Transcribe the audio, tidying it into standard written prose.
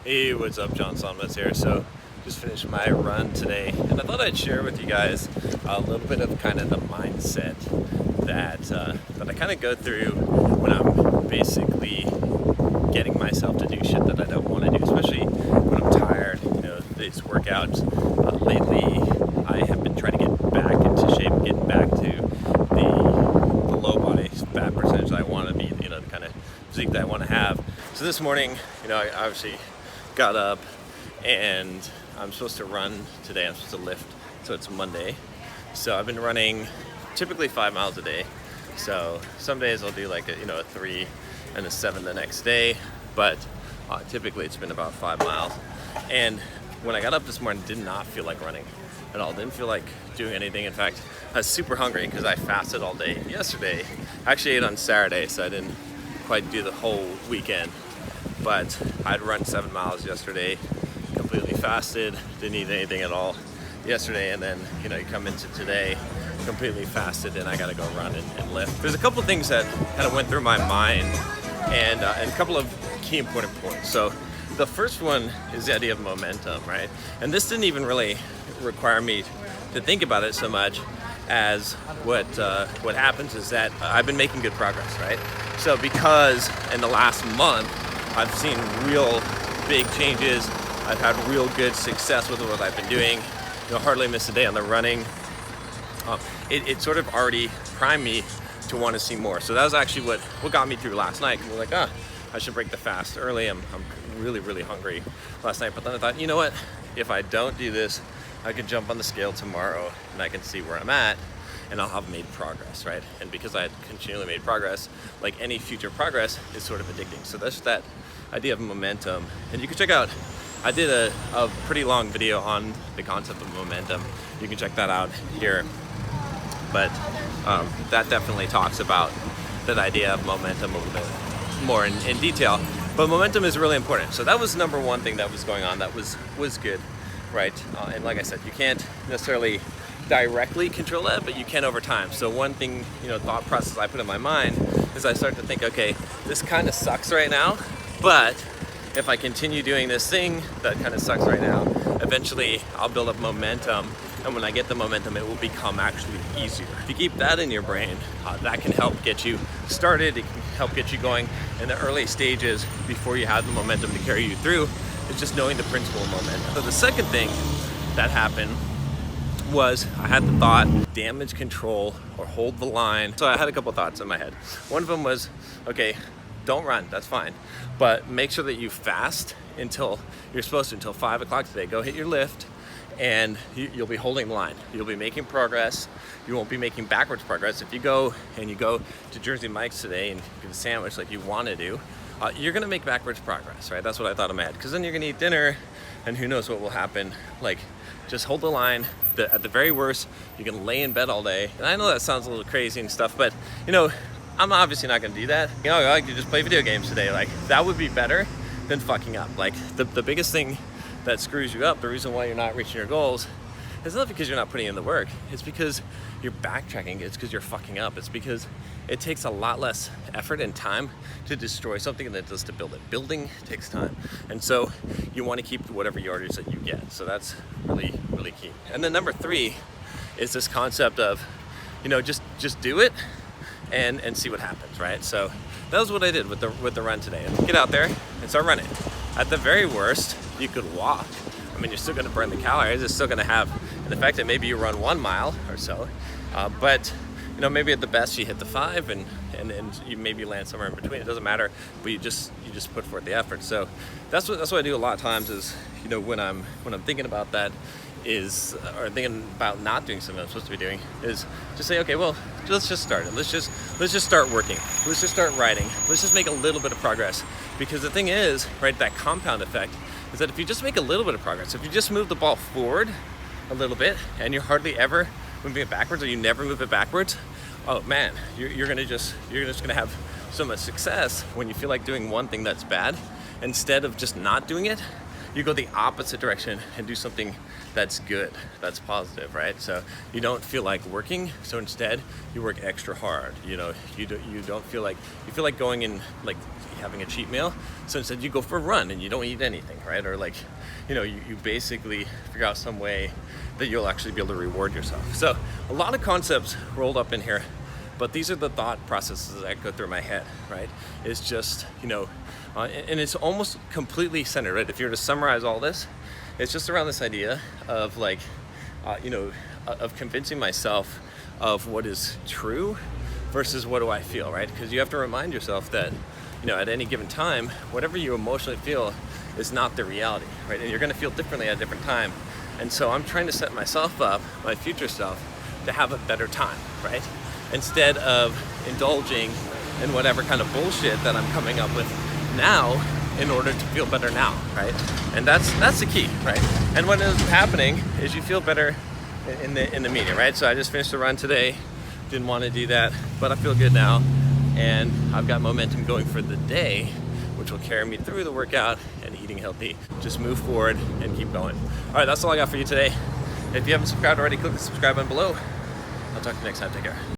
Hey, what's up? John Sonmez here. So just finished my run today, and I thought I'd share with you guys a little bit of kind of the mindset that I kind of go through when I'm basically getting myself to do shit that I don't want to do, especially when I'm tired. You know, these workouts lately, I have been trying to get back into shape, getting back to the low body fat percentage that I want to be, you know, the kind of physique that I want to have. So this morning, you know, I obviously got up and I'm supposed to run today. I'm supposed to lift, so it's Monday. So I've been running typically 5 miles a day. So some days I'll do like a 3 and a 7 the next day, but typically it's been about 5 miles. And when I got up this morning, did not feel like running at all. Didn't feel like doing anything. In fact, I was super hungry because I fasted all day yesterday. I actually ate on Saturday, so I didn't quite do the whole weekend. But I'd run 7 miles yesterday, completely fasted, didn't eat anything at all yesterday, and then you come into today completely fasted, and I gotta go run and lift. There's a couple of things that kind of went through my mind, and a couple of key important points. So the first one is the idea of momentum, right? And this didn't even really require me to think about it so much as what happens is that I've been making good progress, right? So because in the last month I've seen real big changes, I've had real good success with what I've been doing, hardly miss a day on the running. It sort of already primed me to want to see more. So that was actually what got me through last night. We're like, I should break the fast early. I'm really, really hungry last night. But then I thought, you know what? If I don't do this, I can jump on the scale tomorrow and I can see where I'm at and I'll have made progress, right? And because I had continually made progress, like any future progress is sort of addicting. So that's that idea of momentum. And you can check out, I did a pretty long video on the concept of momentum. You can check that out here. But that definitely talks about that idea of momentum a little bit more in detail. But momentum is really important. So that was number one thing that was going on that was good, right? And like I said, you can't necessarily directly control that, but you can over time. So one thing, thought process I put in my mind is I start to think, okay, this kind of sucks right now, but if I continue doing this thing that kind of sucks right now, eventually I'll build up momentum, and when I get the momentum, it will become actually easier. If you keep that in your brain, that can help get you started. It can help get you going in the early stages before you have the momentum to carry you through. It's just knowing the principle of momentum. So the second thing that happened was I had the thought, damage control or hold the line. So I had a couple thoughts in my head. One of them was, okay, don't run, that's fine. But make sure that you fast until you're supposed to, until 5 o'clock today. Go hit your lift and you'll be holding the line. You'll be making progress. You won't be making backwards progress. If you go to Jersey Mike's today and get a sandwich like you want to do, you're gonna make backwards progress, right? That's what I thought in my head. Because then you're gonna eat dinner and who knows what will happen. Like, just hold the line. At the very worst, you can lay in bed all day. And I know that sounds a little crazy and stuff, but I'm obviously not gonna do that. I could just play video games today. Like, that would be better than fucking up. Like, the biggest thing that screws you up, the reason why you're not reaching your goals, is not because you're not putting in the work. It's because you're backtracking. It's because you're fucking up. It's because it takes a lot less effort and time to destroy something than it does to build it. Building takes time. And so you want to keep whatever yardage that you get. So that's really, really key. And then number 3 is this concept of, just do it and see what happens, right? So that was what I did with the run today. Get out there and start running. At the very worst, you could walk. I mean, you're still gonna burn the calories. It's still gonna have an effect that maybe you run 1 mile or so. But maybe at the best you hit the 5 and you maybe land somewhere in between. It doesn't matter, but you just put forth the effort. So that's what I do a lot of times is, when I'm thinking about that or thinking about not doing something I'm supposed to be doing, is just say, okay, well, let's just start it. Let's just start working. Let's just start writing. Let's just make a little bit of progress. Because the thing is, right, that compound effect is that if you just make a little bit of progress, if you just move the ball forward a little bit and you're hardly ever moving it backwards, or you never move it backwards, oh man, you're just gonna have so much success when you feel like doing one thing that's bad. Instead of just not doing it, you go the opposite direction and do something that's good, that's positive, right? So you don't feel like working, so instead you work extra hard. You know, you don't feel like, you feel like going in, like having a cheat meal, so instead you go for a run and you don't eat anything, right? Or like, you know, you basically figure out some way that you'll actually be able to reward yourself. So a lot of concepts rolled up in here, but these are the thought processes that go through my head, right? It's just, you know, and it's almost completely centered, right? If you were to summarize all this, it's just around this idea of like, you know, of convincing myself of what is true versus what do I feel, right? Because you have to remind yourself that, you know, at any given time, whatever you emotionally feel is not the reality, right? And you're gonna feel differently at a different time. And so I'm trying to set myself up, my future self, to have a better time, right? Instead of indulging in whatever kind of bullshit that I'm coming up with now in order to feel better now, right? And that's the key, right? And what ends up happening is you feel better in the meeting, right? So I just finished the run today, didn't want to do that, but I feel good now, and I've got momentum going for the day, which will carry me through the workout and eating healthy. Just move forward and keep going. All right, that's all I got for you today. If you haven't subscribed already, click the subscribe button below. I'll talk to you next time. Take care.